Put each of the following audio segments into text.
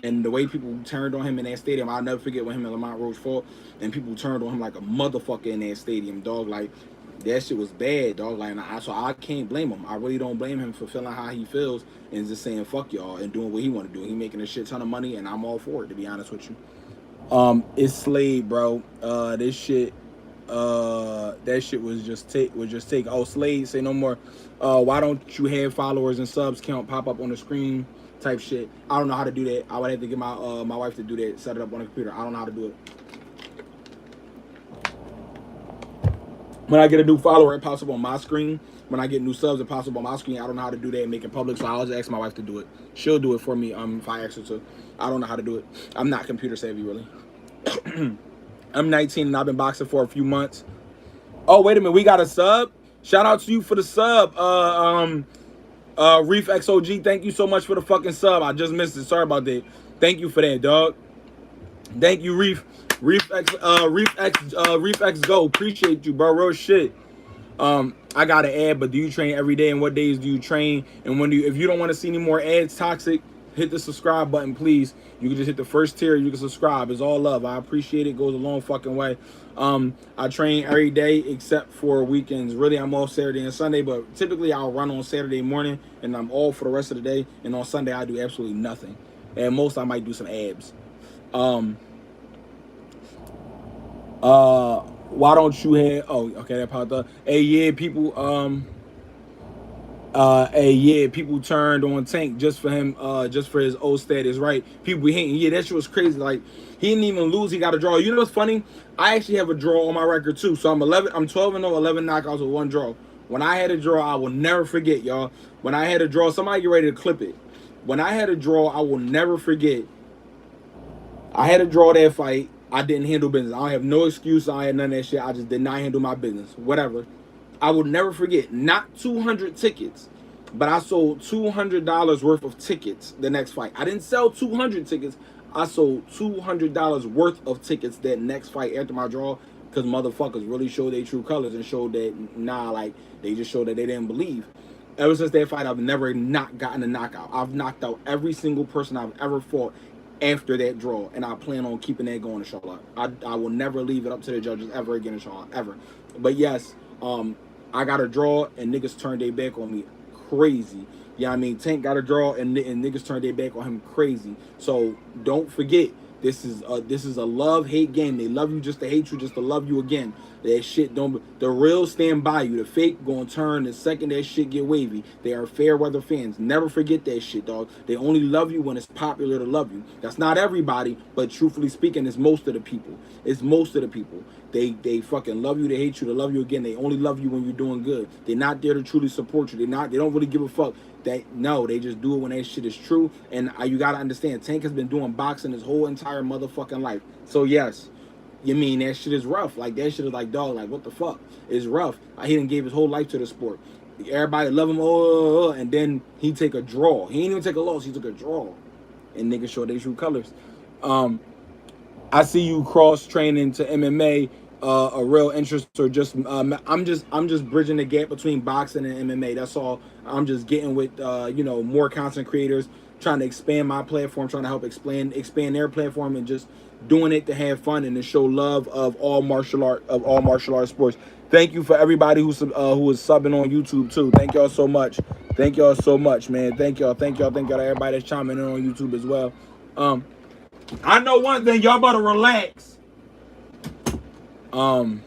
And the way people turned on him in that stadium, I'll never forget when him and Lamont Roach fought, and people turned on him like a motherfucker in that stadium, dog. Like that shit was bad, dog. Like so I can't blame him. I really don't blame him for feeling how he feels and just saying fuck y'all and doing what he want to do. He making a shit ton of money, and I'm all for it. To be honest with you, it's Slade, bro. This shit. That shit was just take. Oh, Slade, say no more. Why don't you have followers and subs count pop up on the screen? Type shit. I don't know how to do that. I would have to get my wife to do that. Set it up on the computer. I don't know how to do it. When I get a new follower, it pops up on my screen. When I get new subs, it pops up on my screen. I don't know how to do that and make it public, so I'll just ask my wife to do it. She'll do it for me. If I ask her to. I don't know how to do it. I'm not computer savvy really. I'm 19 and I've been boxing for a few months. Oh, wait a minute. We got a sub. Shout out to you for the sub. Reef XOG, thank you so much for the fucking sub. I just missed it. Sorry about that. Thank you for that, dog. Thank you, Reef. Reef X Go. Appreciate you, bro. Real shit. I got an ad, but do you train every day? And what days do you train? And when do you? If you don't want to see any more ads, Toxic, hit the subscribe button, please. You can just hit the first tier. You can subscribe. It's all love. I appreciate it. It goes a long fucking way. I train every day except for weekends. Really, I'm off Saturday and Sunday, but typically I'll run on Saturday morning and I'm off for the rest of the day. And on Sunday, I do absolutely nothing. And most I might do some abs. Why don't you have? Oh, okay, that popped up. Hey, yeah, people. Hey, yeah, people turned on Tank just for him, just for his old status, right? People be hating. Yeah, that shit was crazy. Like he didn't even lose. He got a draw. You know what's funny? I actually have a draw on my record too. So I'm 11. I'm 12-0, 11 knockouts with one draw. When I had a draw, I will never forget, y'all. When I had a draw, somebody get ready to clip it. When I had a draw, I will never forget. I had to draw that fight. I didn't handle business. I don't have no excuse. I had none of that shit. I just did not handle my business. Whatever. I will never forget. Not 200 tickets, but I sold $200 worth of tickets the next fight. I didn't sell 200 tickets. I sold $200 worth of tickets that next fight after my draw, because motherfuckers really showed their true colors and showed that, nah, like, they just showed that they didn't believe. Ever since that fight, I've never not gotten a knockout. I've knocked out every single person I've ever fought after that draw, and I plan on keeping that going, inshallah. I will never leave it up to the judges ever again, inshallah, ever. But yes, I got a draw, and niggas turned their back on me crazy. Yeah, I mean, Tank got a draw, and niggas turned their back on him crazy. So don't forget, this is a love-hate game. They love you just to hate you, just to love you again. That shit don't. The real stand by you. The fake gonna turn the second that shit get wavy. They are fair weather fans. Never forget that shit, dog. They only love you when it's popular to love you. That's not everybody, but truthfully speaking, it's most of the people. It's most of the people. They fucking love you. They hate you. They love you again. They only love you when you're doing good. They're not there to truly support you. They don't really give a fuck. They just do it when that shit is true. And you gotta understand, Tank has been doing boxing his whole entire motherfucking life. So yes, you mean that shit is rough. Like that shit is like, dog, like what the fuck? It's rough. He done gave his whole life to the sport. Everybody love him, and then he take a draw. He ain't even take a loss. He took a draw, and niggas show their true colors. I see you cross training to MMA. A real interest, or just I'm just bridging the gap between boxing and MMA. That's all. I'm just getting with more content creators, trying to expand my platform, trying to help expand their platform, and just doing it to have fun and to show love of all martial art sports. Thank you for everybody who is subbing on YouTube too. Thank y'all so much. Thank y'all so much, man. Thank y'all to everybody that's chiming in on YouTube as well. I know one thing, y'all better relax. Do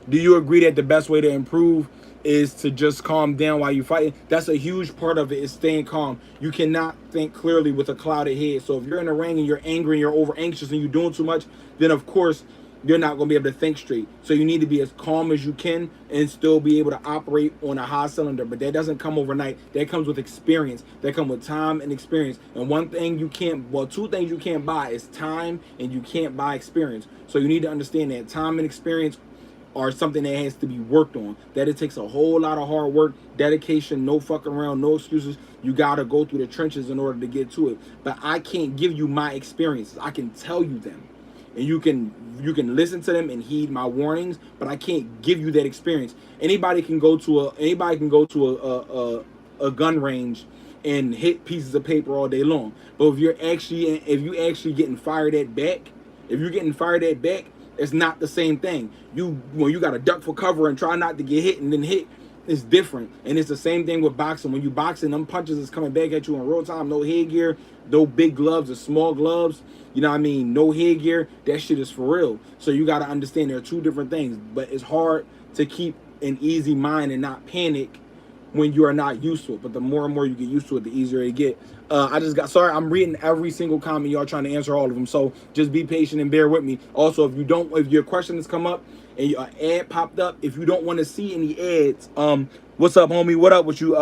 you agree that the best way to improve is to just calm down while you're fighting? That's a huge part of it, is staying calm. You cannot think clearly with a clouded head. So if you're in the ring and you're angry and you're over anxious and you're doing too much, then of course you're not going to be able to think straight. So you need to be as calm as you can and still be able to operate on a high cylinder. But that doesn't come overnight. That comes with experience. That comes with time and experience. And two things you can't buy is time, and you can't buy experience. So you need to understand that time and experience are something that has to be worked on. That it takes a whole lot of hard work, dedication, no fucking around, no excuses. You gotta go through the trenches in order to get to it. But I can't give you my experiences. I can tell you them, and you can listen to them and heed my warnings. But I can't give you that experience. Anybody can go to a gun range and hit pieces of paper all day long. But if you actually getting fired at back, if you're getting fired at back, it's not the same thing. When you got to duck for cover and try not to get hit and then hit, it's different. And it's the same thing with boxing. When you boxing, them punches is coming back at you in real time. No headgear, no big gloves or small gloves. You know what I mean? No headgear. That shit is for real. So you got to understand there are two different things. But it's hard to keep an easy mind and not panic when you are not used to it. But the more and more you get used to it, the easier it get. Sorry, I'm reading every single comment, y'all, trying to answer all of them. So just be patient and bear with me. Also, if your question has come up and your ad popped up, if you don't want to see any ads, what's up, homie? What up with you,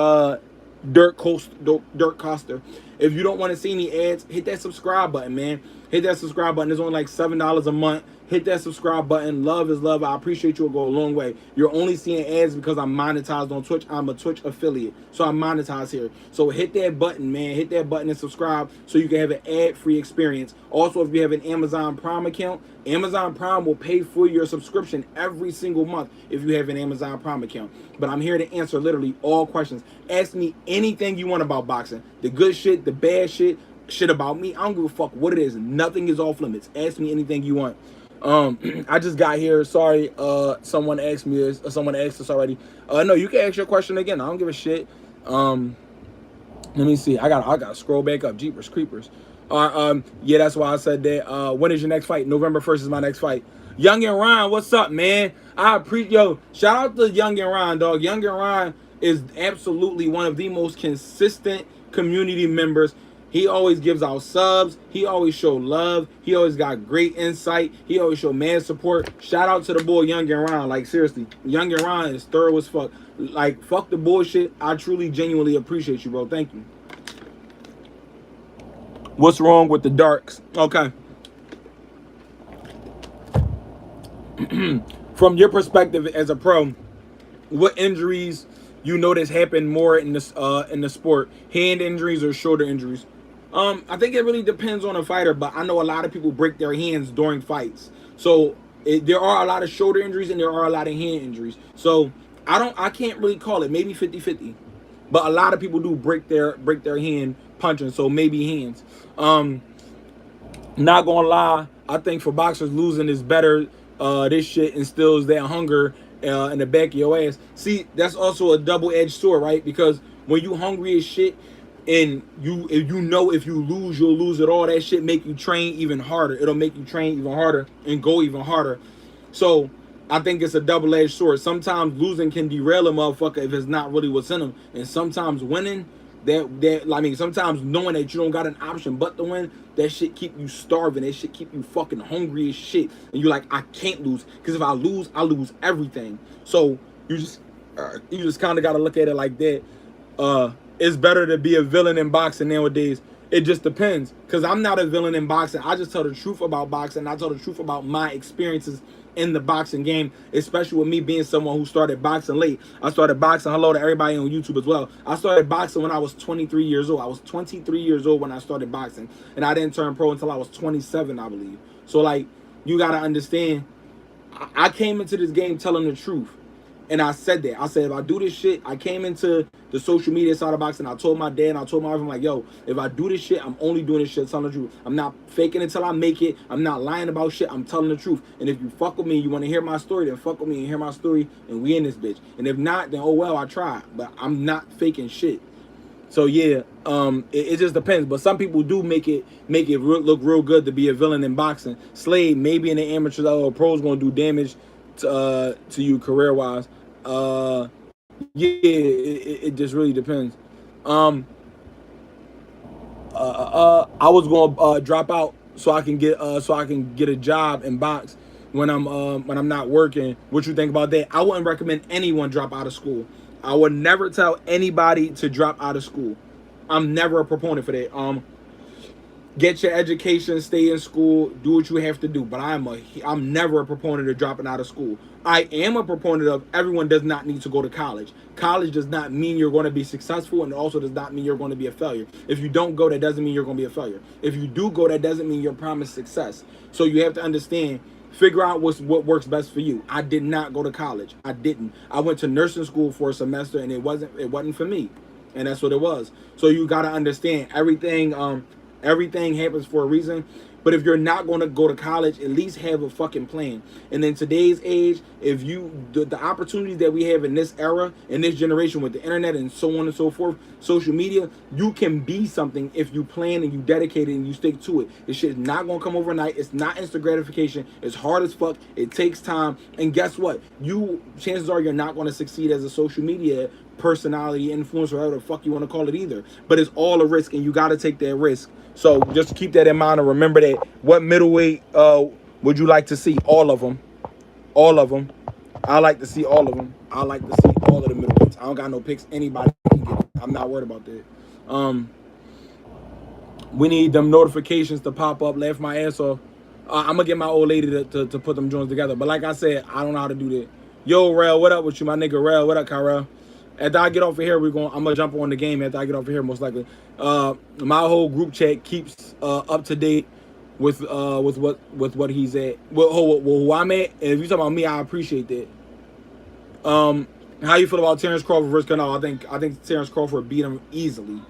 Dirk Coster? If you don't want to see any ads, hit that subscribe button, man. Hit that subscribe button. It's only like $7 a month. Hit that subscribe button. Love is love. I appreciate you. It'll go a long way. You're only seeing ads because I'm monetized on Twitch. I'm a Twitch affiliate, so I'm monetized here. So hit that button, man. Hit that button and subscribe so you can have an ad-free experience. Also, if you have an Amazon Prime account, Amazon Prime will pay for your subscription every single month if you have an Amazon Prime account. But I'm here to answer literally all questions. Ask me anything you want about boxing. The good shit, the bad shit about me. I don't give a fuck what it is. Nothing is off limits. Ask me anything you want. I just got here. Sorry, someone asked me this. Someone asked this already. No, you can ask your question again. I don't give a shit. Let me see. I got to scroll back up. Jeepers Creepers. Yeah, that's why I said that. When is your next fight? November 1st is my next fight. Young and Ryan, what's up, man? I appreciate, yo, shout out to Young and Ryan, dog. Young and Ryan is absolutely one of the most consistent community members. He always gives out subs. He always show love. He always got great insight. He always show mad support. Shout out to the boy Young and Ryan. Like, seriously, Young and Ryan is thorough as fuck. Like, fuck the bullshit. I truly, genuinely appreciate you, bro. Thank you. What's wrong with the darks? Okay. From your perspective as a pro, what injuries you notice happen more in the sport? Hand injuries or shoulder injuries? I think it really depends on a fighter, but I know a lot of people break their hands during fights. So there are a lot of shoulder injuries and there are a lot of hand injuries. So I can't really call it, maybe 50-50. But a lot of people do break their hand punching, so maybe hands. Not gonna lie, I think for boxers, losing is better. This shit instills that hunger in the back of your ass. See, that's also a double-edged sword, right? Because when you hungry as shit, and if you lose, you'll lose it all. That shit make you train even harder. It'll make you train even harder and go even harder. So I think it's a double-edged sword. Sometimes losing can derail a motherfucker if it's not really what's in them, and sometimes winning, sometimes knowing that you don't got an option but to win, that shit keep you starving. That shit keep you fucking hungry as shit, and you're like, I can't lose, because if I lose everything. So you just kind of got to look at it like that. It's better to be a villain in boxing nowadays. It just depends, because I'm not a villain in boxing. I just tell the truth about boxing. I tell the truth about my experiences in the boxing game, especially with me being someone who started boxing late. I started boxing, hello to everybody on YouTube as well. I started boxing when I was 23 years old. I was 23 years old when I started boxing, and I didn't turn pro until I was 27, I believe. So, like, you got to understand, I came into this game telling the truth. And I said that. I said, if I do this shit, I came into the social media side of boxing. I told my dad and I told my wife, I'm like, yo, if I do this shit, I'm only doing this shit telling the truth. I'm not faking until I make it. I'm not lying about shit. I'm telling the truth. And if you fuck with me, you want to hear my story, then fuck with me and hear my story, and we in this bitch. And if not, then oh well, I tried. But I'm not faking shit. So yeah, it just depends. But some people do make it look real good to be a villain in boxing. Slade, maybe in the amateurs or pros, gonna do damage to you career wise. It just really depends. I was gonna drop out so I can get a job and box when I'm not working. What you think about that? I wouldn't recommend anyone drop out of school. I would never tell anybody to drop out of school. I'm never a proponent for that. Get your education, stay in school, do what you have to do. But I'm never a proponent of dropping out of school. I am a proponent of everyone does not need to go to college. College does not mean you're going to be successful, and also does not mean you're going to be a failure. If you don't go, that doesn't mean you're going to be a failure. If you do go, that doesn't mean you're promised success. So you have to understand, figure out what works best for you. I did not go to college. I didn't. I went to nursing school for a semester, and it wasn't for me. and that's what it was. So you got to understand everything. Everything happens for a reason. But if you're not going to go to college, at least have a fucking plan. And in today's age, if you the opportunities that we have in this era, in this generation with the internet and so on and so forth, social media, you can be something if you plan and you dedicate it and you stick to it. This shit is not going to come overnight. It's not instant gratification. It's hard as fuck. It takes time. And guess what? Chances are you're not going to succeed as a social media personality, influencer, whatever the fuck you want to call it either. But it's all a risk, and you got to take that risk. So just keep that in mind and remember that. What middleweight would you like to see? All of them. All of them. I like to see all of them. I like to see all of the middleweights. I don't got no picks. Anybody can get it. I'm not worried about that. We need them notifications to pop up. Laugh my ass off. I'm going to get my old lady to put them joints together. But like I said, I don't know how to do that. Yo, Rel, what up with you? My nigga Rel. What up, Kyrell? After I get off of here, I'm gonna jump on the game after I get off of here, most likely. My whole group chat keeps up to date with what he's at, who I'm at. And if you talk about me, I appreciate that. How you feel about Terrence Crawford versus Canelo? I think Terrence Crawford beat him easily.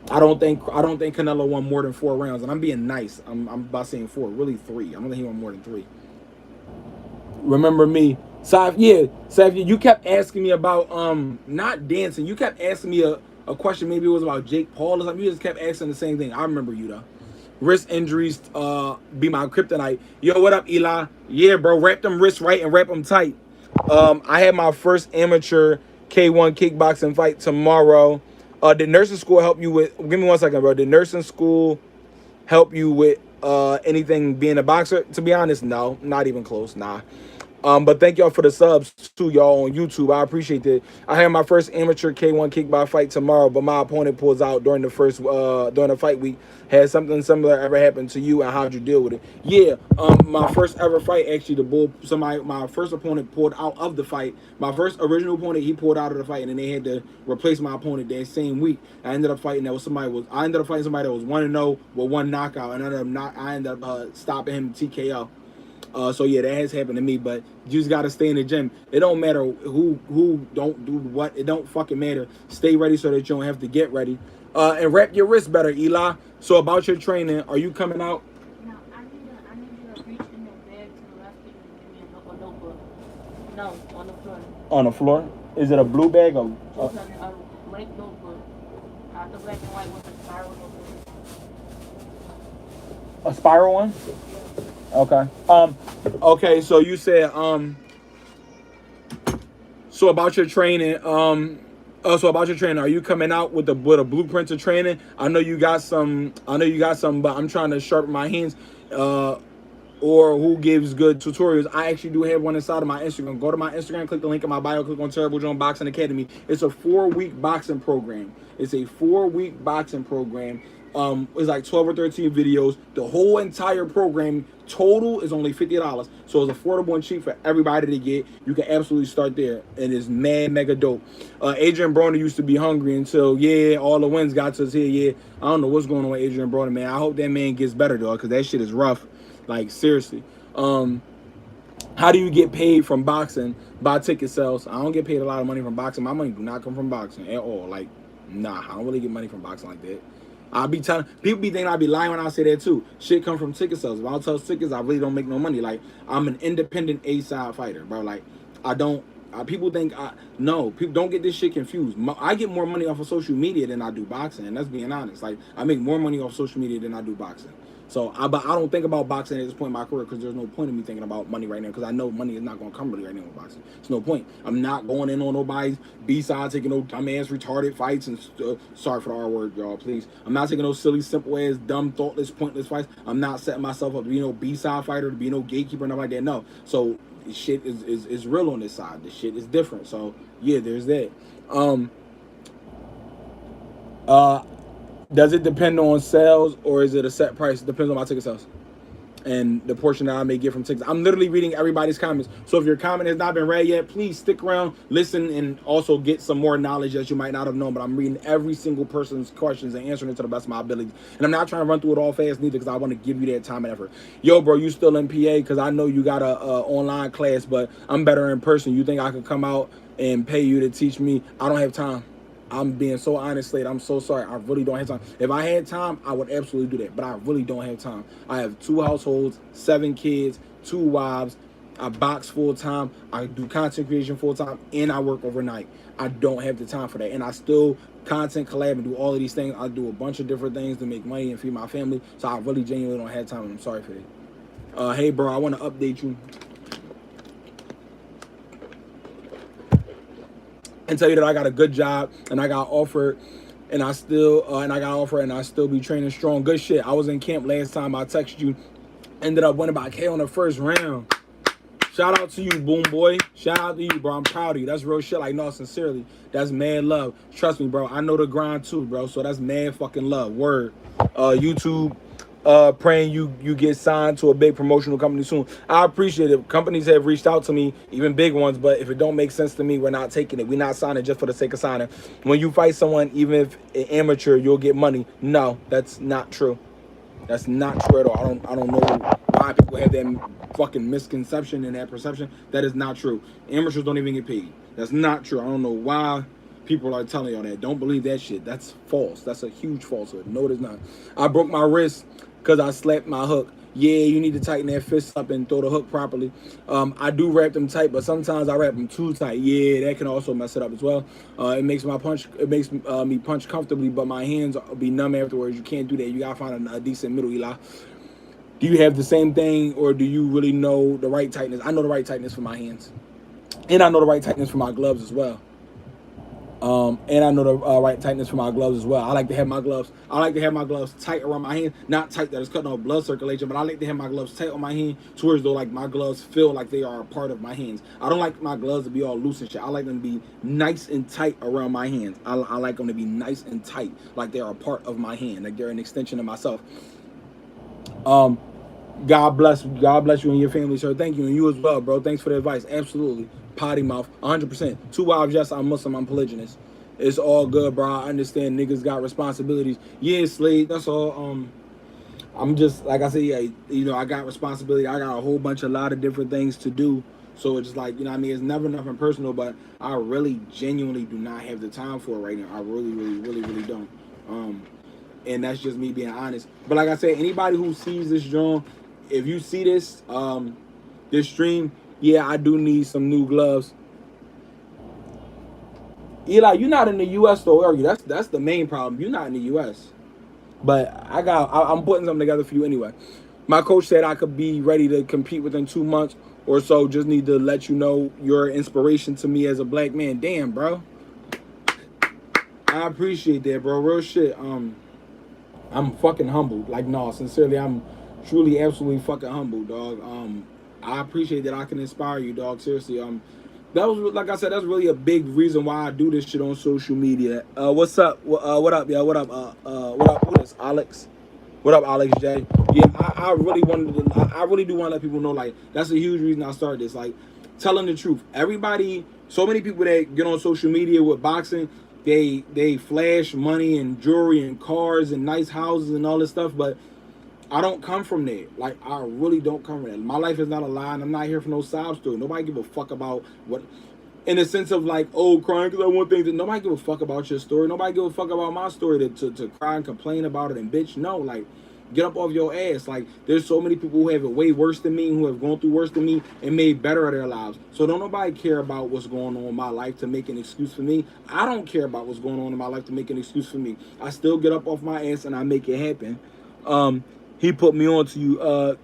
I don't think Canelo won more than 4 rounds, and I'm being nice. I'm about saying 4, really 3. I don't think he won more than 3. Remember me. Saif, you kept asking me about not dancing. You kept asking me a question. Maybe it was about Jake Paul or something. You just kept asking the same thing. I remember you though. Wrist injuries be my kryptonite. Yo, what up, Eli? Yeah, bro. Wrap them wrists right and wrap them tight. I had my first amateur K1 kickboxing fight tomorrow. Did nursing school help you with? Give me 1 second, bro. Did nursing school help you with anything being a boxer? To be honest, no, not even close. Nah. But thank y'all for the subs too, y'all on YouTube. I appreciate that. I had my first amateur K1 kickbox fight tomorrow, but my opponent pulls out during the fight week. Has something similar ever happened to you, and how'd you deal with it? Yeah, my first ever fight, actually, my first opponent pulled out of the fight. My first original opponent, he pulled out of the fight, and then they had to replace my opponent that same week. I ended up fighting somebody that was 1-0 with 1 knockout, and I ended up stopping him TKO. So yeah, that has happened to me, but you just gotta stay in the gym. It don't matter who don't do what. It don't fucking matter. Stay ready so that you don't have to get ready. And wrap your wrist better, Eli. So about your training, are you coming out? No, I need you to reach in your bag to the left and give me a notebook. No, on the floor. On the floor? Is it a blue bag or? A blank notebook. The black and white with a spiral notebook. A spiral one? Okay. Okay, so you said so about your training, are you coming out with a blueprint to training? I know you got some, but I'm trying to sharpen my hands. Or who gives good tutorials. I actually do have one inside of my Instagram. Go to my Instagram, click the link in my bio, click on Terrible John Boxing Academy. It's a 4-week boxing program. It's like 12 or 13 videos. The whole entire program total is only $50. So it's affordable and cheap for everybody to get. You can absolutely start there. And it's mega dope. Adrian Broner used to be hungry until, all the wins got to us here. I don't know what's going on with Adrian Broner, man. I hope that man gets better, though, because that shit is rough. Like, seriously. How do you get paid from boxing? By ticket sales. I don't get paid a lot of money from boxing. My money do not come from boxing at all. Like, nah, I don't really get money from boxing like that. People be thinking I be lying when I say that too. Shit come from ticket sales. If I don't tell tickets, I really don't make no money. Like, I'm an independent A-side fighter, bro. Like, people think people don't get this shit confused. I get more money off of social media than I do boxing, and that's being honest. Like, I make more money off social media than I do boxing. So but I don't think about boxing at this point in my career because there's no point in me thinking about money right now because I know money is not going to come really right now with boxing. There's no point. I'm not going in on nobody's B-side, taking no dumbass retarded fights and sorry for the R word, y'all, please. I'm not taking no silly, simple ass, dumb, thoughtless, pointless fights. I'm not setting myself up to be no B-side fighter, to be no gatekeeper, nothing like that. No. So shit is real on this side. This shit is different. So yeah, there's that. Does it depend on sales or is it a set price? It depends on my ticket sales and the portion that I may get from tickets. I'm literally reading everybody's comments. So if your comment has not been read yet, please stick around, listen, and also get some more knowledge that you might not have known. But I'm reading every single person's questions and answering it to the best of my ability. And I'm not trying to run through it all fast neither because I want to give you that time and effort. Yo, bro, you still in PA? Because I know you got a online class, but I'm better in person. You think I could come out and pay you to teach me? I don't have time. I'm being so honest, Slade. I'm so sorry. I really don't have time. If I had time, I would absolutely do that. But I really don't have time. I have 2 households, 7 kids, 2 wives. I box full time. I do content creation full time, and I work overnight. I don't have the time for that. And I still content collab and do all of these things. I do a bunch of different things to make money and feed my family. So I really genuinely don't have time, and I'm sorry for that. Hey, bro, I want to update you and tell you that I got a good job and I got offered and I still be training strong. Good shit. I was in camp last time I texted you. Ended up winning by K on the first round. Shout out to you, Boom Boy. Shout out to you, bro. I'm proud of you. That's real shit. Like, no, sincerely. That's mad love. Trust me, bro. I know the grind too, bro. So that's mad fucking love. Word. YouTube praying you get signed to a big promotional company soon. I appreciate it. Companies have reached out to me, even big ones, but if it don't make sense to me, we're not taking it. We're not signing just for the sake of signing. When you fight someone, even if an amateur, you'll get money. No, that's not true. That's not true at all. I don't know why people have that fucking misconception and that perception. That is not true. Amateurs don't even get paid. That's not true. I don't know why people are telling y'all that. Don't believe that shit. That's false. That's a huge falsehood. No, it is not. I broke my wrist because I slapped my hook. Yeah, you need to tighten that fist up and throw the hook properly. I do wrap them tight, but sometimes I wrap them too tight. Yeah, that can also mess it up as well. It makes me punch comfortably, but my hands be numb afterwards. You can't do that. You gotta find a decent middle, Eli. Do you have the same thing, or do you really know the right tightness? I know the right tightness for my hands, and I know the right tightness for my gloves as well. And I know the right tightness for my gloves as well. I like to have my gloves tight around my hand. Not tight that it's cutting off blood circulation, but I like to have my gloves tight on my hand to where though like my gloves feel like they are a part of my hands. I don't like my gloves to be all loose and shit. I like them to be nice and tight around my hands. I like them to be nice and tight, like they're a part of my hand, like they're an extension of myself. God bless you and your family, sir. Thank you, and you as well, bro. Thanks for the advice. Absolutely. Potty mouth, 100%. 2 wives, yes, I'm Muslim, I'm polygynous. It's all good, bro. I understand niggas got responsibilities. Yeah, Slade, that's all. I'm just, like I said, yeah, you know, I got responsibility. I got a whole lot of different things to do. So it's just like, you know what I mean? It's never nothing personal, but I really genuinely do not have the time for it right now. I really don't. And that's just me being honest. But like I said, anybody who sees this, John, if you see this, this stream, yeah, I do need some new gloves. Eli, you're not in the U.S. though, are you? That's the main problem. You're not in the U.S. But I'm putting something together for you anyway. My coach said I could be ready to compete within 2 months or so. Just need to let you know you're an inspiration to me as a black man. Damn, bro. I appreciate that, bro. Real shit. I'm fucking humbled. Like, no, sincerely, I'm truly, absolutely fucking humbled, dog. I appreciate that I can inspire you, dog. Seriously, that was, like I said, that's really a big reason why I do this shit on social media. What's up? What up, yeah? What up? What up? Who is Alex? What up, Alex J? Yeah, I really do want to let people know, like, that's a huge reason I started this. Like, telling the truth. Everybody, so many people that get on social media with boxing, they flash money and jewelry and cars and nice houses and all this stuff, but I don't come from there. Like, I really don't come from that. My life is not a lie, and I'm not here for no sob story. Nobody give a fuck about what, in the sense of like, oh, crying because I want things. Nobody give a fuck about your story. Nobody give a fuck about my story to cry and complain about it and bitch. No, like, get up off your ass. Like, there's so many people who have it way worse than me, who have gone through worse than me and made better of their lives. So don't nobody care about what's going on in my life to make an excuse for me. I don't care about what's going on in my life to make an excuse for me. I still get up off my ass and I make it happen. He put me on to you.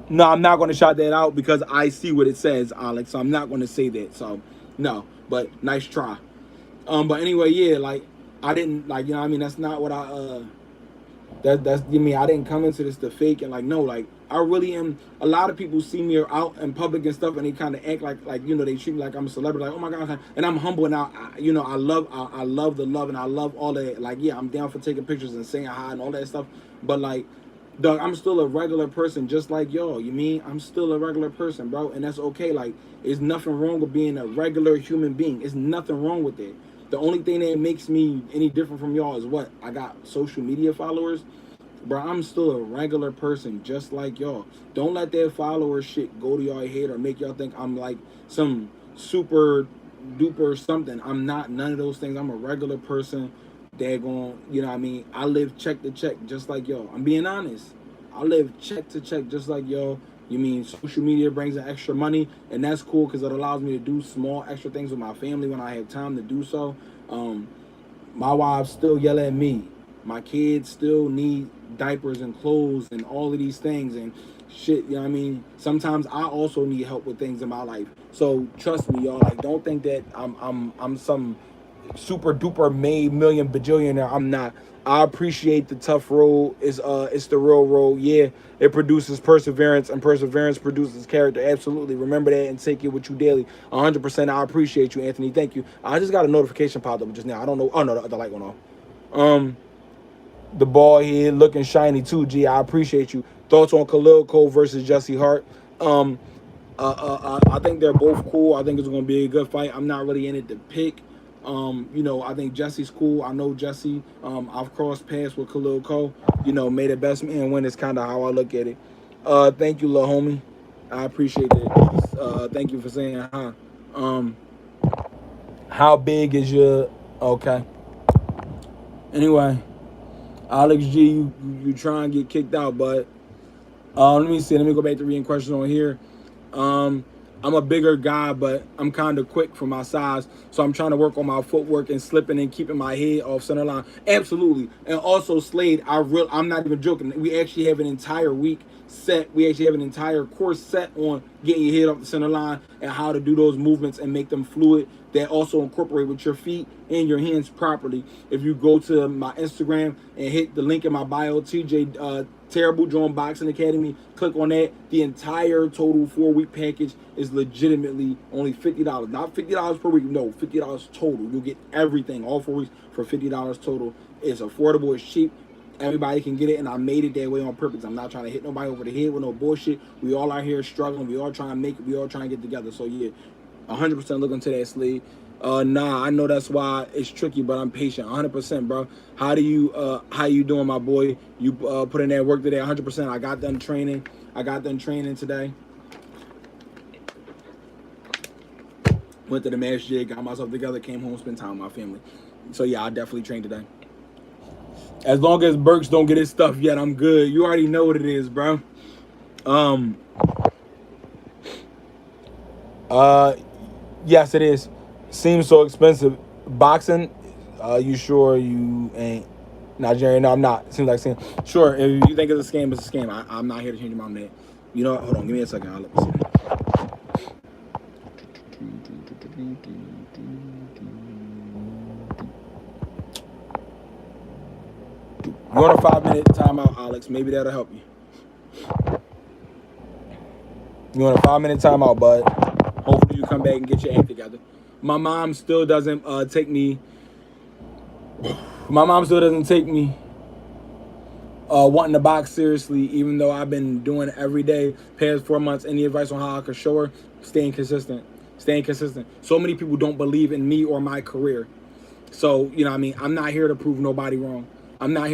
No, I'm not going to shout that out because I see what it says, Alex. So I'm not going to say that. So, no. But nice try. But anyway, yeah, like, I didn't, like, you know what I mean? That's not what that's, you mean, I didn't come into this to fake and, like, no, like, I really am. A lot of people see me out in public and stuff and they kind of act like, you know, they treat me like I'm a celebrity, like, oh my God. And I'm humble and you know, I love the love and I love all that. Like, yeah, I'm down for taking pictures and saying hi and all that stuff. But, like, dog, I'm still a regular person just like y'all. You mean? I'm still a regular person, bro. And that's okay. Like, there's nothing wrong with being a regular human being. There's nothing wrong with that. The only thing that makes me any different from y'all is what? I got social media followers. Bro, I'm still a regular person just like y'all. Don't let that follower shit go to y'all head or make y'all think I'm like some super duper something. I'm not none of those things. I'm a regular person. Daggone, you know what I mean? I live check to check just like y'all. I'm being honest. I live check to check just like y'all. You mean social media brings in extra money, and that's cool because it allows me to do small extra things with my family when I have time to do so. Um, my wife still yell at me. My kids still need diapers and clothes and all of these things and shit. You know what I mean? Sometimes I also need help with things in my life. So trust me, y'all. Like, don't think that I'm some super duper made million bajillionaire. I'm not. I appreciate the tough road. It's the real road. Yeah, it produces perseverance, and perseverance produces character. Absolutely, remember that and take it with you daily. 100%. I appreciate you, Anthony. Thank you. I just got a notification pop up just now. I don't know. Oh no, the light went off. The ball here looking shiny too. G, I appreciate you. Thoughts on Khalil Cole versus Jesse Hart? I think they're both cool. I think it's going to be a good fight. I'm not really in it to pick. I think Jesse's cool. I know Jesse. I've crossed paths with Khalil Cole. May the best man win is kind of how I look at it. Thank you, little homie. I appreciate it. Thank you for saying hi. How big is your... Okay. Anyway, Alex G, you try and get kicked out, but let me see. Let me go back to reading questions on here. I'm a bigger guy, but I'm kind of quick for my size, so I'm trying to work on my footwork and slipping and keeping my head off center line. Absolutely, and also Slade. I'm not even joking. We actually have an entire week set. We actually have an entire course set on getting your head off the center line and how to do those movements and make them fluid. That also incorporate with your feet and your hands properly. If you go to my Instagram and hit the link in my bio, TJ Terrible John Boxing Academy, click on that. The entire total 4-week package is legitimately only $50. Not $50 per week, no, $50 total. You'll get everything, all 4 weeks for $50 total. It's affordable, it's cheap. Everybody can get it, and I made it that way on purpose. I'm not trying to hit nobody over the head with no bullshit. We all out here struggling. We all trying to make it. We all trying to get together. So, yeah, 100% look into that, Slade. Nah, I know that's why it's tricky, but I'm patient. 100%, bro. How you doing, my boy? You put in that work today. 100%. I got done training. Today. Went to the match jig, got myself together, came home, spent time with my family. So yeah, I definitely trained today. As long as Burks don't get his stuff yet, I'm good. You already know what it is, bro. Yes, it is. Seems so expensive. Boxing, you sure you ain't Nigerian? No, I'm not. Seems like saying, sure, if you think it's a scam, it's a scam. I'm not here to change your mind on that. You know what? Hold on, give me a second. I'll let me see. You want a 5-minute timeout, Alex? Maybe that'll help you. You want a 5-minute timeout, bud? Hopefully you come back and get your act together. My mom still doesn't take me. My mom still doesn't take me wanting to box seriously, even though I've been doing it every day past 4 months. Any advice on how I could show her? Staying consistent. So many people don't believe in me or my career. So, you know what I mean? I'm not here to prove nobody wrong. I'm only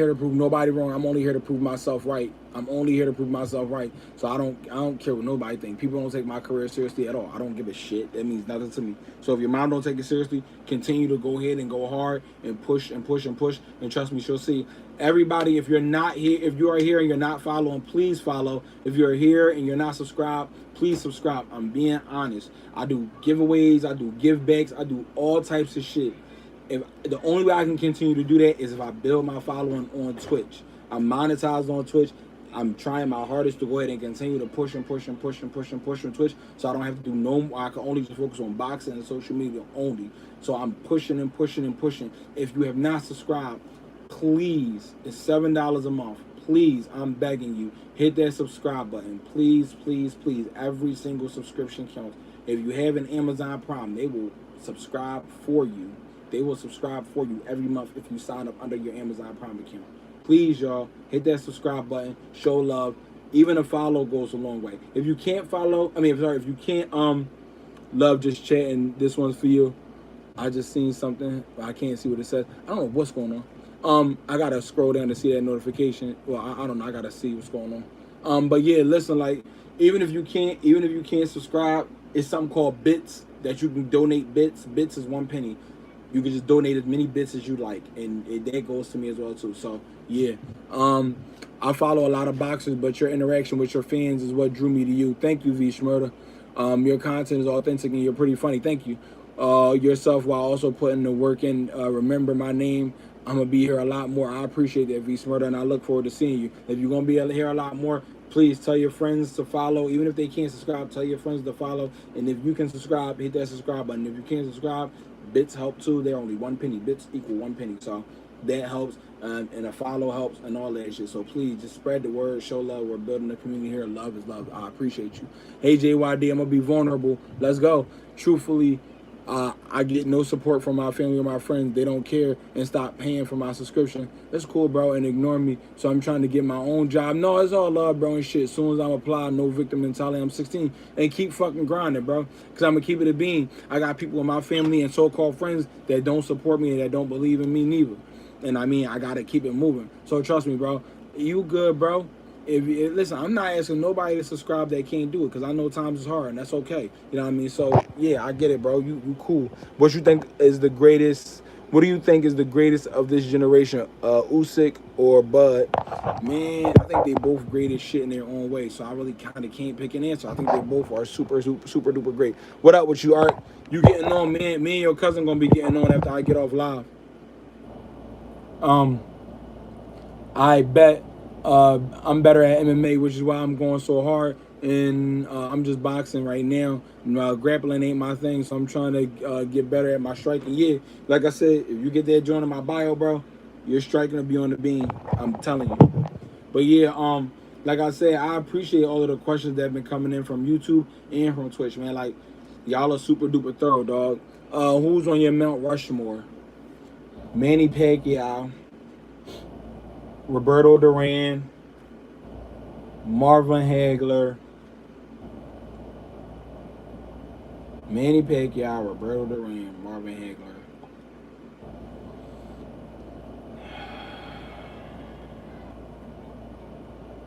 here to prove myself right. So I don't care what nobody thinks. People don't take my career seriously at all. I don't give a shit. That means nothing to me. So if your mom don't take it seriously, continue to go ahead and go hard and push and push and push. And trust me, she'll see. Everybody, if you are here and you're not following, please follow. If you're here and you're not subscribed, please subscribe. I'm being honest. I do giveaways. I do give backs. I do all types of shit. If the only way I can continue to do that is if I build my following on Twitch. I'm monetized on Twitch. I'm trying my hardest to go ahead and continue to push on Twitch, so I don't have to do I can only just focus on boxing and social media only. So I'm pushing and pushing and pushing. If you have not subscribed, please, it's $7 a month. Please, I'm begging you, hit that subscribe button. Please, please, please. Every single subscription counts. If you have an Amazon Prime, they will subscribe for you. They will subscribe for you every month if you sign up under your Amazon Prime account. Please, y'all, hit that subscribe button. Show love. Even a follow goes a long way. If you can't if you can't love just chatting, this one's for you. I just seen something, but I can't see what it says. I don't know what's going on. I gotta scroll down to see that notification. Well, I don't know. I gotta see what's going on. But yeah, listen, like even if you can't subscribe, it's something called bits. that you can donate bits. Bits is 1 penny. You can just donate as many bits as you like, and that goes to me as well too. So yeah, I follow a lot of boxers, but your interaction with your fans is what drew me to you. Thank you, V Schmurda. Your content is authentic and you're pretty funny. Thank you. Yourself while also putting the work in. Remember my name. I'm gonna be here a lot more. I appreciate that, V Smurda, and I look forward to seeing you. If you're gonna be here a lot more, please tell your friends to follow. Even if they can't subscribe, tell your friends to follow. And if you can subscribe, hit that subscribe button. If you can't subscribe, bits help too. They're only 1 penny. Bits equal 1 penny. So that helps, and a follow helps, and all that shit. So please just spread the word, show love. We're building a community here. Love is love. I appreciate you. Hey JYD, I'm gonna be vulnerable. Let's go. Truthfully, I get no support from my family or my friends. They don't care and stop paying for my subscription. That's cool, bro, and ignore me. So I'm trying to get my own job. No, it's all love, bro, and shit. As soon as I'm applied, no victim mentality. I'm 16 and keep fucking grinding, bro. Because I'm going to keep it a bean. I got people in my family and so-called friends that don't support me and that don't believe in me neither. And I mean, I got to keep it moving. So trust me, bro. You good, bro. Listen, I'm not asking nobody to subscribe that can't do it because I know times is hard and that's okay. You know what I mean? So yeah, I get it, bro. You cool. What you think is the greatest? What do you think is the greatest of this generation? Usyk or Bud? Man, I think they both great as shit in their own way. So I really kind of can't pick an answer. I think they both are super duper great. What up with you, Art? You getting on, man? Me and your cousin gonna be getting on after I get off live. I bet. I'm better at MMA, which is why I'm going so hard. And I'm just boxing right now. Grappling ain't my thing, so I'm trying to get better at my striking. Yeah, like I said, if you get that joint in my bio, bro, your striking will be on the beam. I'm telling you. But yeah, like I said, I appreciate all of the questions that have been coming in from YouTube and from Twitch, man. Like, y'all are super duper thorough, dog. Who's on your Mount Rushmore? Manny Pacquiao, Roberto Duran, Marvin Hagler, Manny Pacquiao, Roberto Duran, Marvin Hagler.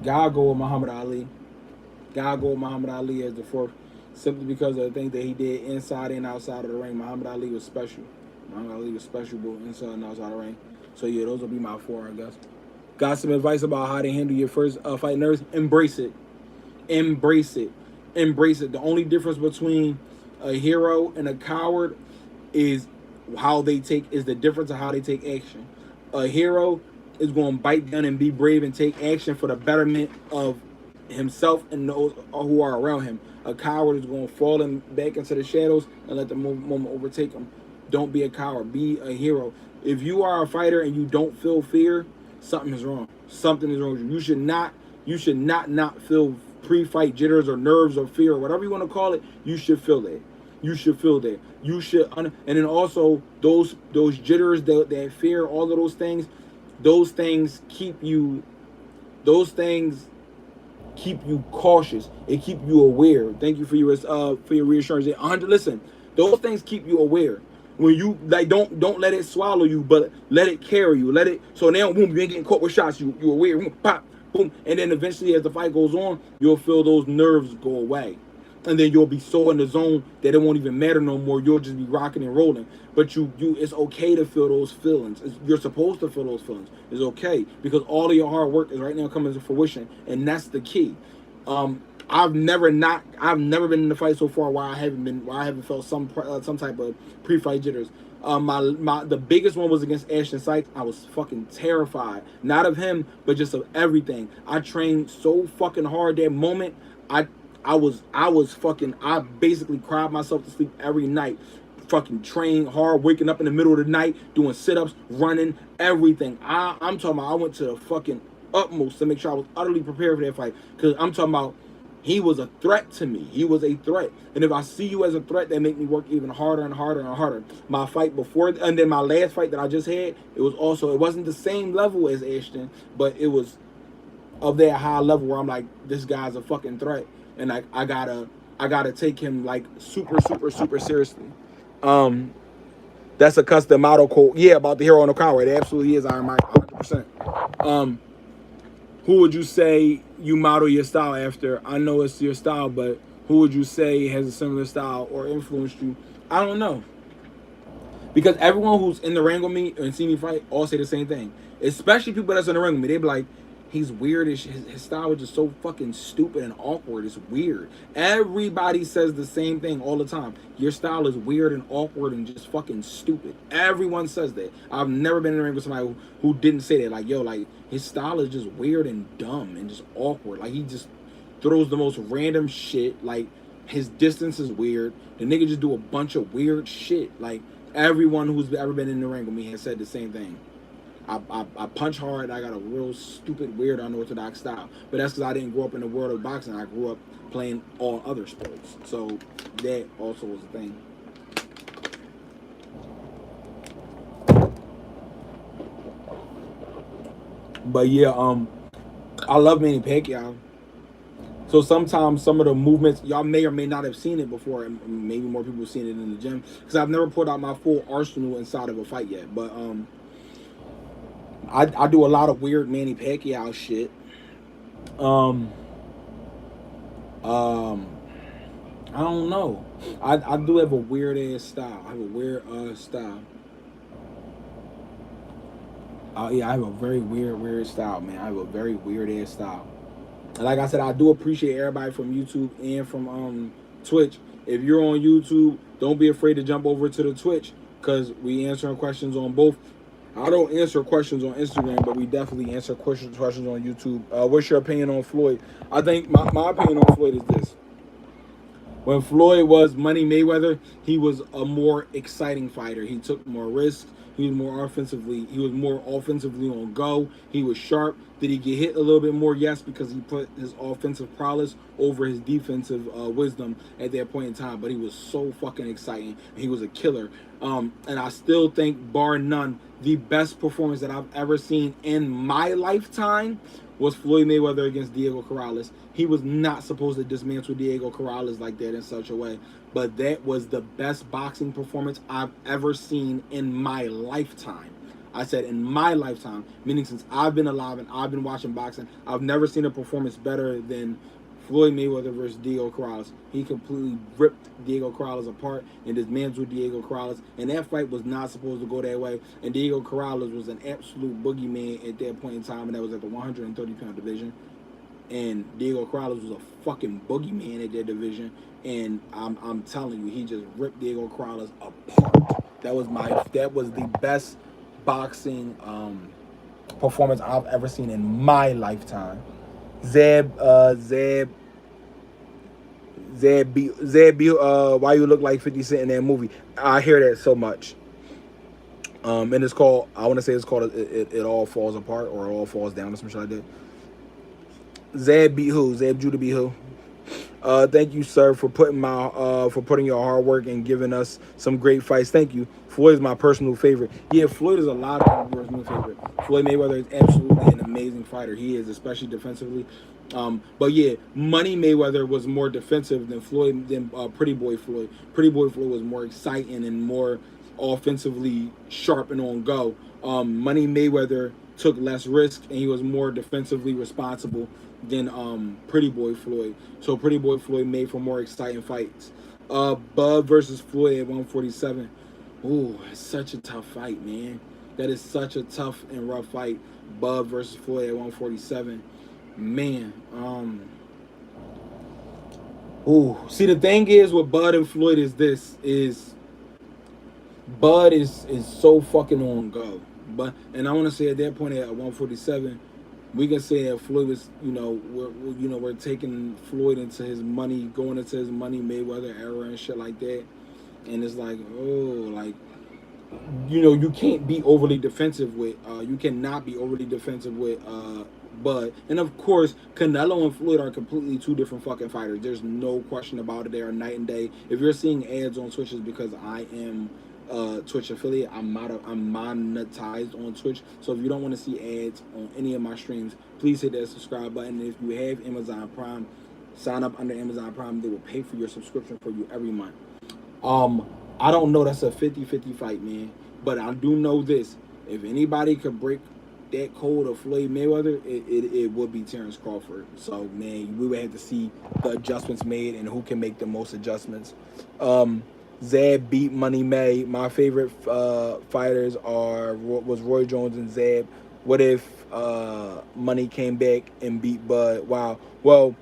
Gotta go with Muhammad Ali. Gotta go with Muhammad Ali as the fourth, simply because of the things that he did inside and outside of the ring. Muhammad Ali was special. Muhammad Ali was special both inside and outside the ring. So yeah, those will be my four, I guess. Got some advice about how to handle your first fight nerves? Embrace it. Embrace it. Embrace it. The only difference between a hero and a coward is the difference of how they take action. A hero is going to bite down and be brave and take action for the betterment of himself and those who are around him. A coward is going to fall back into the shadows and let the moment overtake him. Don't be a coward. Be a hero. If you are a fighter and you don't feel fear, something is wrong. Something is wrong with you. You should not feel pre-fight jitters or nerves or fear or whatever you want to call it. You should feel that. You should feel that. You should, and then also those jitters, that fear, all of those things keep you cautious. It keep you aware. Thank you for your reassurance. Listen, those things keep you aware. When you don't let it swallow you, but let it carry you. Let it, so now boom, you ain't getting caught with shots. You aware, boom, pop, boom, and then eventually as the fight goes on, you'll feel those nerves go away, and then you'll be so in the zone that it won't even matter no more. You'll just be rocking and rolling. But it's okay to feel those feelings. You're supposed to feel those feelings. It's okay because all of your hard work is right now coming to fruition, and that's the key. I've never been in the fight so far where I haven't felt some type of pre-fight jitters. The biggest one was against Ashton Sykes. I was fucking terrified, not of him, but just of everything. I trained so fucking hard that moment. I basically cried myself to sleep every night. Fucking train hard, waking up in the middle of the night, doing sit-ups, running, everything. I'm talking about I went to the fucking utmost to make sure I was utterly prepared for that fight. Because I'm talking about he was a threat to me. He was a threat. And if I see you as a threat, that make me work even harder and harder and harder. My fight before, and then my last fight that I just had, it wasn't the same level as Ashton, but it was of that high level where I'm like, this guy's a fucking threat. And I gotta take him like super seriously. That's a custom motto quote. Yeah, about the hero and the coward. It absolutely is, Iron Mike, 100%. Who would you say you model your style after? I know it's your style, but who would you say has a similar style or influenced you? I don't know. Because everyone who's in the ring with me and see me fight all say the same thing. Especially people that's in the ring with me. They be like, he's weird. His style is just so fucking stupid and awkward. It's weird. Everybody says the same thing all the time. Your style is weird and awkward and just fucking stupid. Everyone says that. I've never been in the ring with somebody who didn't say that. Like, yo, like, his style is just weird and dumb and just awkward. Like, he just throws the most random shit. Like, his distance is weird. The nigga just do a bunch of weird shit. Like, everyone who's ever been in the ring with me has said the same thing. I punch hard. I got a real stupid, weird, unorthodox style. But that's because I didn't grow up in the world of boxing. I grew up playing all other sports. So that also was a thing. But yeah, I love Manny Pacquiao. So sometimes some of the movements y'all may or may not have seen it before, and maybe more people have seen it in the gym because I've never pulled out my full arsenal inside of a fight yet. But I do a lot of weird Manny Pacquiao shit. Um, I don't know. I do have a weird ass style. I have a weird style. Yeah, I have a very weird style, man. I have a very weird ass style. Like I said, I do appreciate everybody from YouTube and from Twitch. If you're on YouTube, don't be afraid to jump over to the Twitch because we answering questions on both. I don't answer questions on Instagram, but we definitely answer questions on YouTube. What's your opinion on Floyd? I think my opinion on Floyd is this. When Floyd was Money Mayweather, he was a more exciting fighter. He took more risks. He was more offensively on go. He was sharp. Did he get hit a little bit more? Yes, because he put his offensive prowess over his defensive wisdom at that point in time. But he was so fucking exciting. He was a killer. And I still think, bar none, the best performance that I've ever seen in my lifetime was Floyd Mayweather against Diego Corrales. He was not supposed to dismantle Diego Corrales like that in such a way, but that was the best boxing performance I've ever seen in my lifetime. I said in my lifetime, meaning since I've been alive and I've been watching boxing, I've never seen a performance better than Floyd Mayweather versus Diego Corrales. He completely ripped Diego Corrales apart and dismantled Diego Corrales. And that fight was not supposed to go that way. And Diego Corrales was an absolute boogeyman at that point in time, and that was at the 130-pound division. And Diego Corrales was a fucking boogeyman at that division. And I'm telling you, he just ripped Diego Corrales apart. That was the best boxing performance I've ever seen in my lifetime. Zeb, why you look like 50 Cent in that movie? I hear that so much. And it's called, I want to say it's called It All Falls Apart or It All Falls Down or some shit like that. Zeb beat who? Zeb Judah beat who? Thank you, sir, for putting your hard work and giving us some great fights. Thank you. Floyd is my personal favorite. Yeah, Floyd is a lot of people's personal favorite. Floyd Mayweather is absolutely an amazing fighter. He is, especially defensively. But yeah, Money Mayweather was more defensive than Pretty Boy Floyd. Pretty Boy Floyd was more exciting and more offensively sharp and on go. Money Mayweather took less risk and he was more defensively responsible than Pretty Boy Floyd. So Pretty Boy Floyd made for more exciting fights. Bud versus Floyd at 147. Ooh, it's such a tough fight, man. That is such a tough and rough fight. Bud versus Floyd at 147. Man, see, the thing is with Bud and Floyd is Bud is so fucking on go. And I want to say at that point at 147, we can say that Floyd was, we're taking Floyd into his money, going into his Money Mayweather era and shit like that. And it's like, you can't be overly defensive with, you cannot be overly defensive with Bud. And of course, Canelo and Floyd are completely two different fucking fighters. There's no question about it. They are night and day. If you're seeing ads on Twitch, it's because I am Twitch affiliate. I'm monetized on Twitch. So if you don't want to see ads on any of my streams, please hit that subscribe button. If you have Amazon Prime, sign up under Amazon Prime. They will pay for your subscription for you every month. I don't know. That's a 50-50 fight, man. But I do know this. If anybody could break that cold of Floyd Mayweather, it would be Terrence Crawford. So man, we would have to see the adjustments made and who can make the most adjustments. Zab beat Money May. My favorite fighters was Roy Jones and Zab. What if Money came back and beat Bud? Wow. Well,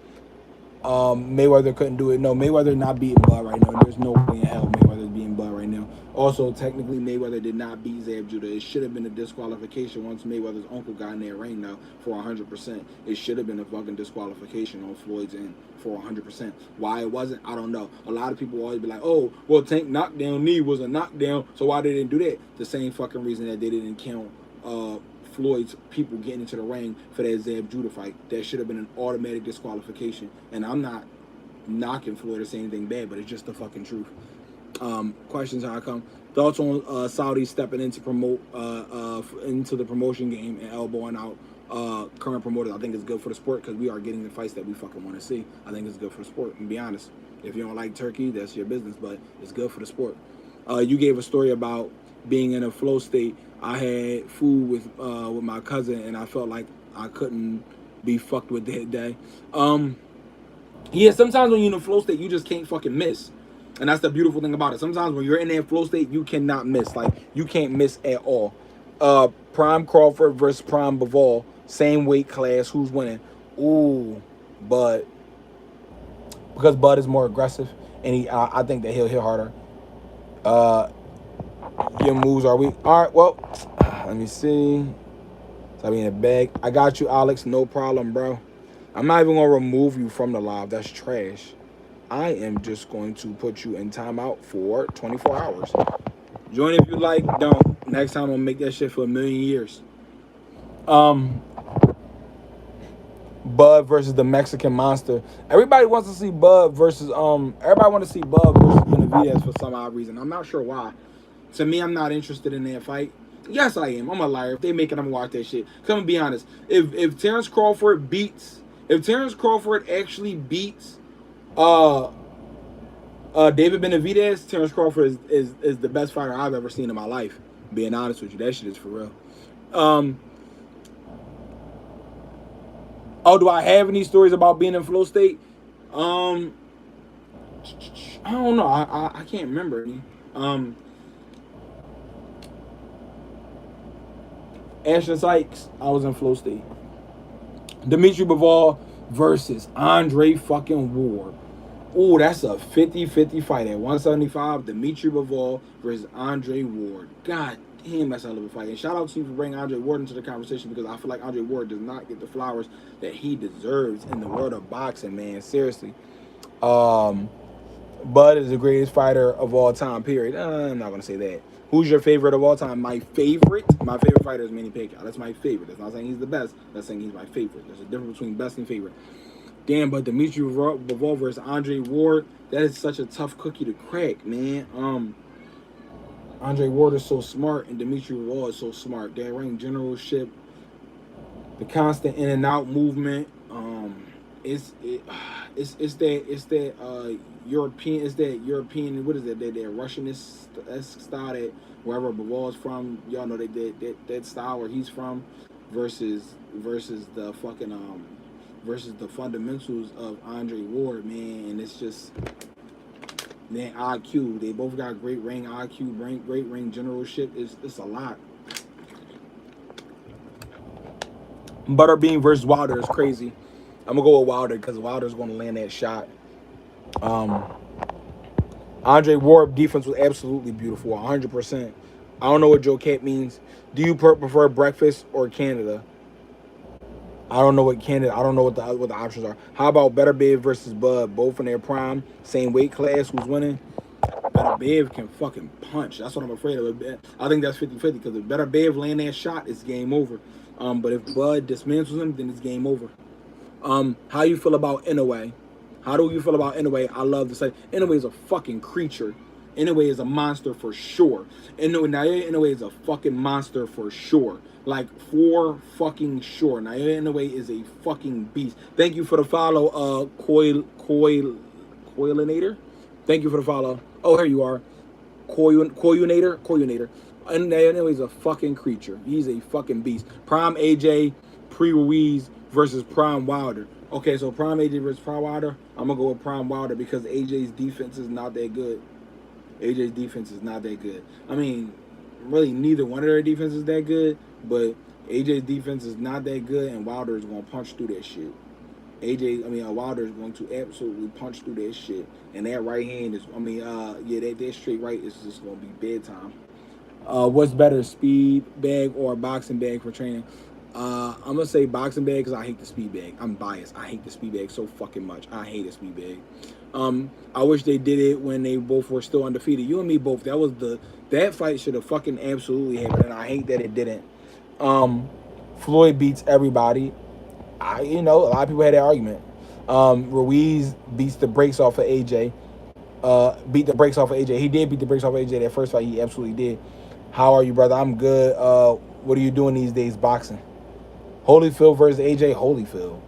Mayweather couldn't do it. No, Mayweather not beating Bud right now. There's no way in hell Mayweather's beating Bud right now. Also, technically, Mayweather did not beat Zab Judah. It should have been a disqualification once Mayweather's uncle got in that ring now for 100%. It should have been a fucking disqualification on Floyd's end for 100%. Why it wasn't, I don't know. A lot of people always be like, oh, well, Tank knockdown knee was a knockdown, so why they didn't do that? The same fucking reason that they didn't count Floyd's people getting into the ring for that Zab Judah fight. That should have been an automatic disqualification. And I'm not knocking Floyd or saying anything bad, but it's just the fucking truth. Questions how I come. Thoughts on Saudi stepping in to promote into the promotion game and elbowing out current promoters. I think it's good for the sport because we are getting the fights that we fucking want to see. I think it's good for the sport, and be honest. If you don't like Turkey, that's your business, but it's good for the sport. You gave a story about being in a flow state. I had food with my cousin, and I felt like I couldn't be fucked with that day. Yeah, sometimes when you're in a flow state, you just can't fucking miss. And that's the beautiful thing about it. Sometimes when you're in that flow state, you cannot miss. Like, you can't miss at all. Prime Crawford versus Prime Bivol. Same weight class. Who's winning? Ooh, Bud. Because Bud is more aggressive, and I think that he'll hit harder. Your moves are weak. All right, well, let me see. So I be in the bag. I got you, Alex. No problem, bro. I'm not even going to remove you from the live. That's trash. I am just going to put you in timeout for 24 hours. Join if you like. Don't. Next time, I'm going to make that shit for 1,000,000 years. Bud versus the Mexican Monster. Everybody wants to see Bud versus everybody want to see Bud versus Benavidez for some odd reason. I'm not sure why. To me, I'm not interested in that fight. Yes, I am. I'm a liar. If they make it, I'm gonna watch that shit. Cause I'm gonna be honest. If Terrence Crawford actually beats David Benavidez, Terrence Crawford is the best fighter I've ever seen in my life. Being honest with you, that shit is for real. Oh, do I have any stories about being in flow state? I don't know. I can't remember any. Ashton Sykes, I was in flow state. Dimitri Bivol versus Andre fucking Ward. Ooh, that's a 50-50 fight at 175. Dimitri Bivol versus Andre Ward. God damn, that's a hell of a fight. And shout out to you for bringing Andre Ward into the conversation because I feel like Andre Ward does not get the flowers that he deserves in the world of boxing, man. Seriously. Bud is the greatest fighter of all time, period. I'm not going to say that. Who's your favorite of all time? My favorite fighter is Manny Pacquiao. That's my favorite. That's not saying he's the best. That's saying he's my favorite. There's a difference between best and favorite. Damn, but Dimitri Bivol versus Andre Ward, that is such a tough cookie to crack, man. Andre Ward is so smart, and Dimitri Bivol is so smart. That ring generalship, the constant in and out movement, it's that European, what is that Russian-esque style that wherever Bivol is from, y'all know that style where he's from versus the fundamentals of Andre Ward, man. And it's just, man, IQ. They both got great ring IQ, great ring generalship. It's a lot. Butterbean versus Wilder is crazy. I'm gonna go with Wilder because Wilder's gonna land that shot. Andre Ward defense was absolutely beautiful, 100%. I don't know what Joe Cat means. Do you prefer breakfast or Canada? I don't know what the options are. How about Better Bev versus Bud? Both in their prime, same weight class. Who's winning? Better Bev can fucking punch. That's what I'm afraid of. I think that's 50-50 because if Better Bev land that shot, it's game over. But if Bud dismantles him, then it's game over. How you feel about Inoue? How do you feel about Inoue? I love to say Inoue is a fucking creature. Inoue is a monster for sure. Inoue is a fucking monster for sure. Like, for fucking sure. Naoya Inoue is a fucking beast. Thank you for the follow, Coilinator. Thank you for the follow. Oh, here you are. Coilinator. And he's a fucking creature. He's a fucking beast. Prime AJ, pre Ruiz versus Prime Wilder. Okay, so Prime AJ versus Prime Wilder. I'm gonna go with Prime Wilder because AJ's defense is not that good. AJ's defense is not that good. I mean, really, neither one of their defense is that good, but AJ's defense is not that good, and Wilder is gonna punch through that shit. Wilder is going to absolutely punch through that shit, and that right hand is, that straight right is just gonna be bedtime. What's better, speed bag or boxing bag for training? I'm gonna say boxing bag because I hate the speed bag. I'm biased. I hate the speed bag so fucking much. I hate a speed bag. I wish they did it when they both were still undefeated. You and me both. That fight should have fucking absolutely happened, and I hate that it didn't. Floyd beats everybody. A lot of people had that argument. Ruiz beats the brakes off of AJ. Beat the brakes off of AJ. He did beat the brakes off of AJ that first fight. He absolutely did. How are you, brother? I'm good. What are you doing these days? Boxing. Holyfield versus AJ Holyfield.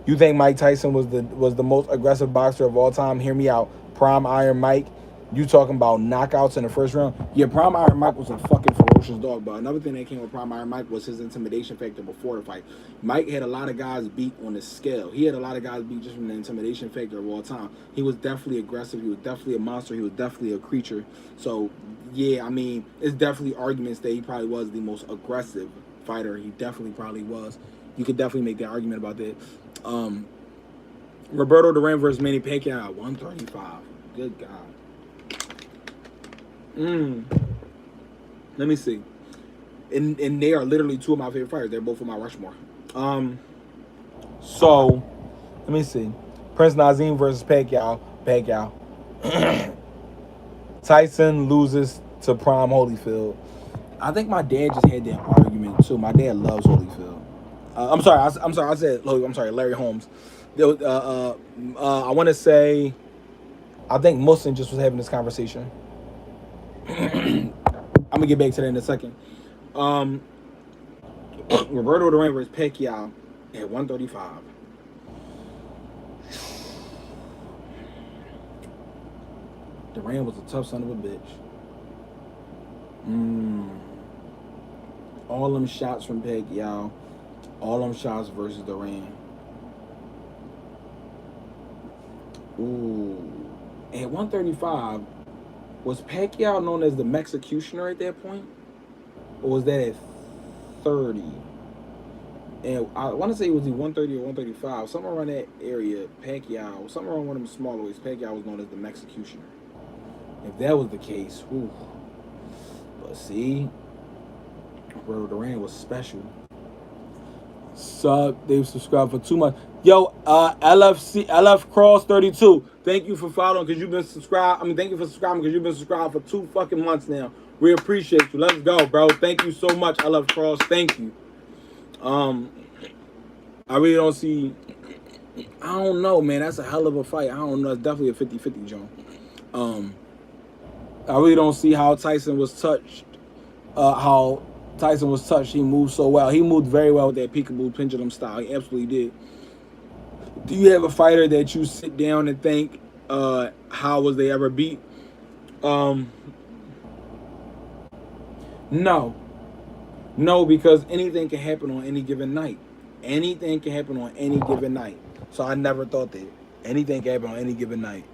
You think Mike Tyson was the most aggressive boxer of all time? Hear me out. Prime Iron Mike. You talking about knockouts in the first round? Yeah, Prime Iron Mike was a fucking ferocious dog. But another thing that came with Prime Iron Mike was his intimidation factor before the fight. Mike had a lot of guys beat on the scale. He had a lot of guys beat just from the intimidation factor of all time. He was definitely aggressive. He was definitely a monster. He was definitely a creature. So, yeah, it's definitely arguments that he probably was the most aggressive fighter. He definitely probably was. You could definitely make that argument about that. Roberto Duran versus Manny Pacquiao at 135. Good God. Let me see. And they are literally two of my favorite fighters. They're both of my Rushmore. So let me see. Prince Nazim versus Pacquiao. Tyson loses to Prime Holyfield. I think my dad just had that argument too. My dad loves Holyfield. I'm sorry. I said Larry Holmes. I want to say. I think Muslim just was having this conversation. I'm gonna get back to that in a second. Roberto Duran versus Pacquiao at 135. Duran was a tough son of a bitch. All them shots from Pacquiao, all them shots versus Duran. Ooh. At 135, was Pacquiao known as the Mexicutioner at that point? Or was that at 30? And I want to say it was the 130 or 135. Somewhere around that area, Pacquiao, somewhere around one of them smaller weights, Pacquiao was known as the Mexicutioner. If that was the case, whew. But see, Roberto Duran was special. They've subscribed for 2 months. Yo, LF Cross 32. Thank you for following because you've been subscribed. Thank you for subscribing because you've been subscribed for 2 fucking months now. We appreciate you. Let's go, bro. Thank you so much, LF Cross. Thank you. I really don't see. I don't know, man. That's a hell of a fight. I don't know. It's definitely a 50-50, John. I really don't see how Tyson was touched. He moved so well. He moved very well with that peekaboo pendulum style. He absolutely did. Do you have a fighter that you sit down and think, how was they ever beat? No. No, because anything can happen on any given night. Anything can happen on any given night. So I never thought that. Anything can happen on any given night.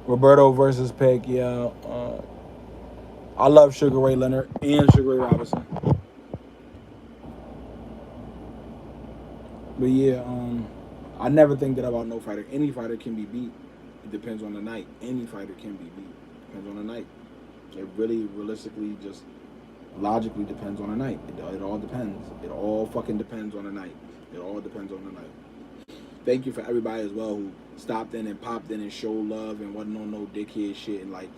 Roberto versus Pacquiao. I love Sugar Ray Leonard and Sugar Ray Robinson. But yeah, I never think that about no fighter. Any fighter can be beat. It depends on the night. Any fighter can be beat. Depends on the night. It really, realistically, just logically depends on the night. It all depends. It all fucking depends on the night. It all depends on the night. Thank you for everybody as well who stopped in and popped in and showed love and wasn't on no dickhead shit and like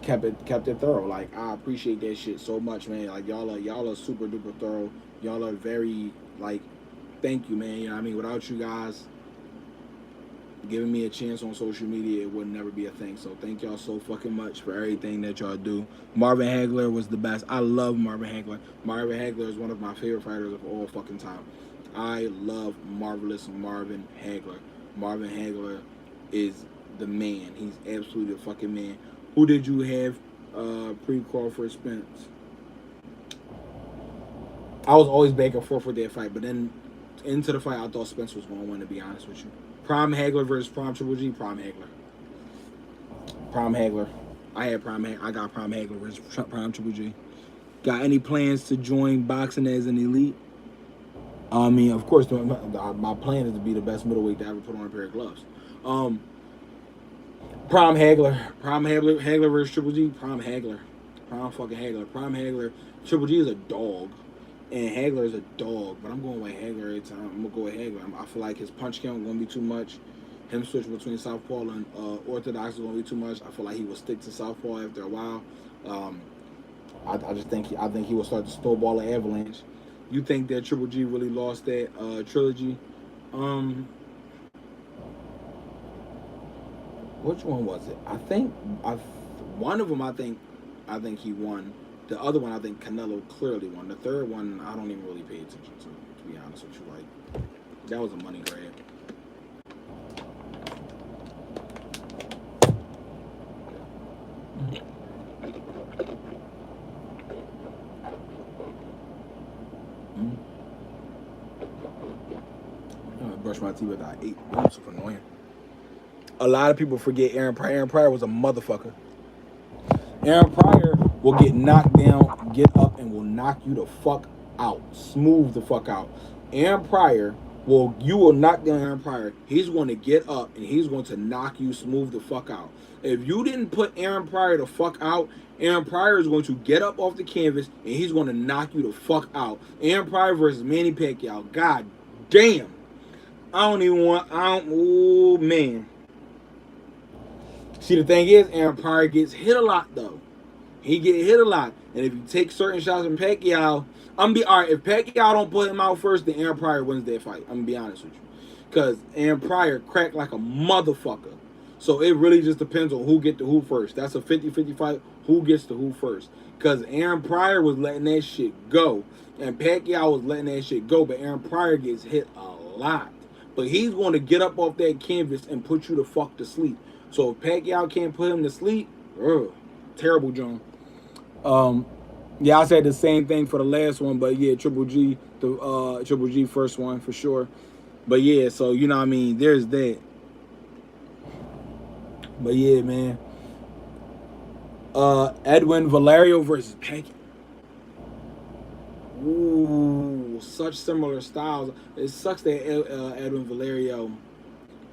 kept it thorough. Like I appreciate that shit so much, man. Like y'all are super duper thorough. Y'all are very like. Thank you, man. You know what I mean? Without you guys giving me a chance on social media, it would never be a thing. So thank y'all so fucking much for everything that y'all do. Marvin Hagler was the best. I love Marvin Hagler. Marvin Hagler is one of my favorite fighters of all fucking time. I love marvelous Marvin Hagler. Marvin Hagler is the man. He's absolutely the fucking man. Who did you have Pre-Crawford Spence. I was always back and forth with that fight, but then into the fight, I thought Spence was going to win, to be honest with you. Prime Hagler versus Prime Triple G, Prime Hagler. Prime Hagler. I got Prime Hagler versus Prime Triple G. Got any plans to join boxing as an elite? I mean, of course, my plan is to be the best middleweight to ever put on a pair of gloves. Prime Hagler versus Triple G, Prime Hagler. Prime fucking Hagler. Prime Hagler. Triple G is a dog. And Hagler is a dog, but I'm going with Hagler every time. I'm going to go with Hagler. I feel like his punch count is going to be too much. Him switching between Southpaw and Orthodox is going to be too much. I feel like he will stick to Southpaw after a while. I just think he will start to snowball an avalanche. You think that Triple G really lost that trilogy? Which one was it? One of them I think he won. The other one I think Canelo clearly won. The third one I don't even really pay attention to be honest with you. Like, that was a money grab. Brush my teeth without 8. That's so annoying. A lot of people forget Aaron Pryor. Aaron Pryor was a motherfucker. Aaron Pryor will get knocked down, get up, and will knock you the fuck out. Smooth the fuck out. Aaron Pryor you will knock down Aaron Pryor. He's going to get up and he's going to knock you smooth the fuck out. If you didn't put Aaron Pryor the fuck out, Aaron Pryor is going to get up off the canvas and he's going to knock you the fuck out. Aaron Pryor versus Manny Pacquiao. God damn. Oh man. See, the thing is, Aaron Pryor gets hit a lot though. He get hit a lot. And if you take certain shots from Pacquiao, alright, if Pacquiao don't put him out first, then Aaron Pryor wins that fight. I'm gonna be honest with you. Because Aaron Pryor cracked like a motherfucker. So it really just depends on who get to who first. That's a 50-50 fight. Who gets to who first. Because Aaron Pryor was letting that shit go. And Pacquiao was letting that shit go. But Aaron Pryor gets hit a lot. But he's going to get up off that canvas and put you the fuck to sleep. So if Pacquiao can't put him to sleep, terrible John. Yeah, I said the same thing for the last one, but yeah, Triple G first one for sure. But yeah, so you know what I mean, there's that. But yeah, man. Edwin Valerio versus Pacquiao. Ooh, such similar styles. It sucks that Edwin Valerio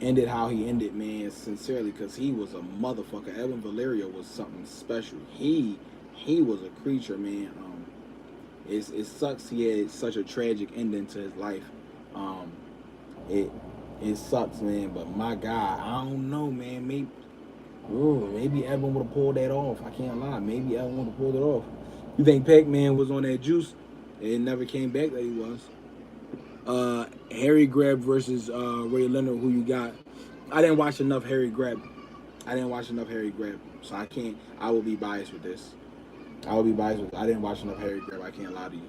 ended how he ended, man, sincerely, because he was a motherfucker. Edwin Valerio was something special. He was a creature, man. It sucks he had such a tragic ending to his life. It sucks, man, but my God, I don't know, man. Maybe Edwin would have pulled that off. I can't lie. Maybe Edwin would have pulled it off. You think Pac-Man was on that juice? It never came back that he was. Harry Greb versus Ray Leonard, who you got? I didn't watch enough Harry Greb. So I will be biased with this. I didn't watch enough Harry Greb. I can't lie to you.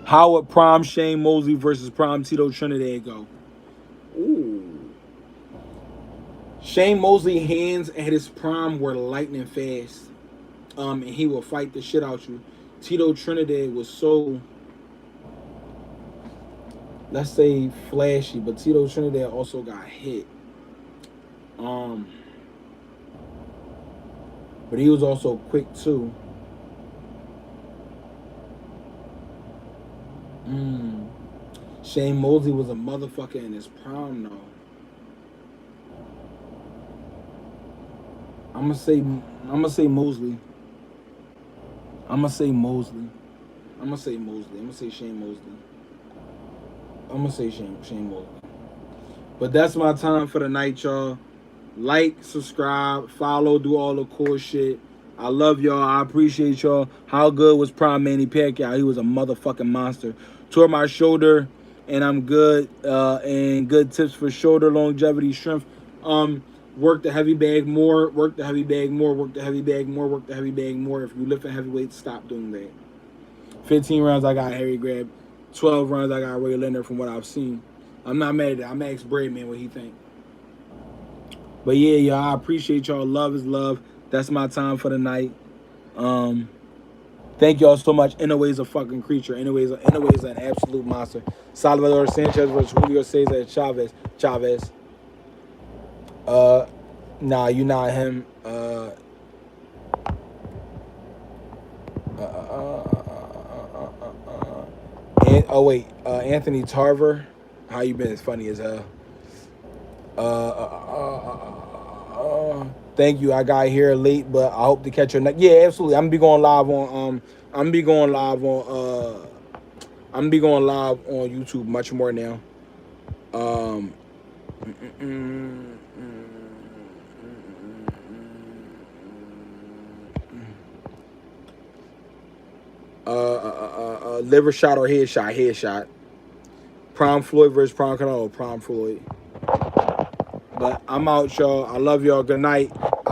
How would Prime Shane Mosley versus Prime Tito Trinidad go? Ooh. Shane Mosley hands at his prime were lightning fast. And he will fight the shit out you. Tito Trinidad was so, let's say, flashy, but Tito Trinidad also got hit. But he was also quick too. Shane Mosley was a motherfucker in his prime though. I'm gonna say Mosley. I'm gonna say Shane Mosley. I'm gonna say Shane Mosley. But that's my time for the night, y'all. Like, subscribe, follow, do all the cool shit. I love y'all. I appreciate y'all. How good was Prime Manny Pacquiao? He was a motherfucking monster. Tore my shoulder, and I'm good. And good tips for shoulder longevity, strength. Work the heavy bag more. If you lift a heavyweight, stop doing that. 15 rounds, I got Harry Greb. 12 rounds, I got Ray Leonard from what I've seen. I'm not mad at that. I'm going to ask Braidman what he think. But yeah, y'all, I appreciate y'all. Love is love. That's my time for the night. Um, Thank y'all so much. Inoue's a fucking creature. Inoue's an absolute monster. Salvador Sanchez versus Julio Cesar Chavez. Chavez. Uh, nah, you not him. Oh wait, Anthony Tarver. How you been? It's funny as hell. Thank you. I got here late, but I hope to catch you next. Yeah, absolutely. I'm gonna be going live on. I'm gonna be going live on. I'm gonna be going live on YouTube much more now. Um. Liver shot or headshot? Headshot. Prime Floyd versus Prime Canelo. Prime Floyd. But I'm out, y'all. I love y'all. Good night.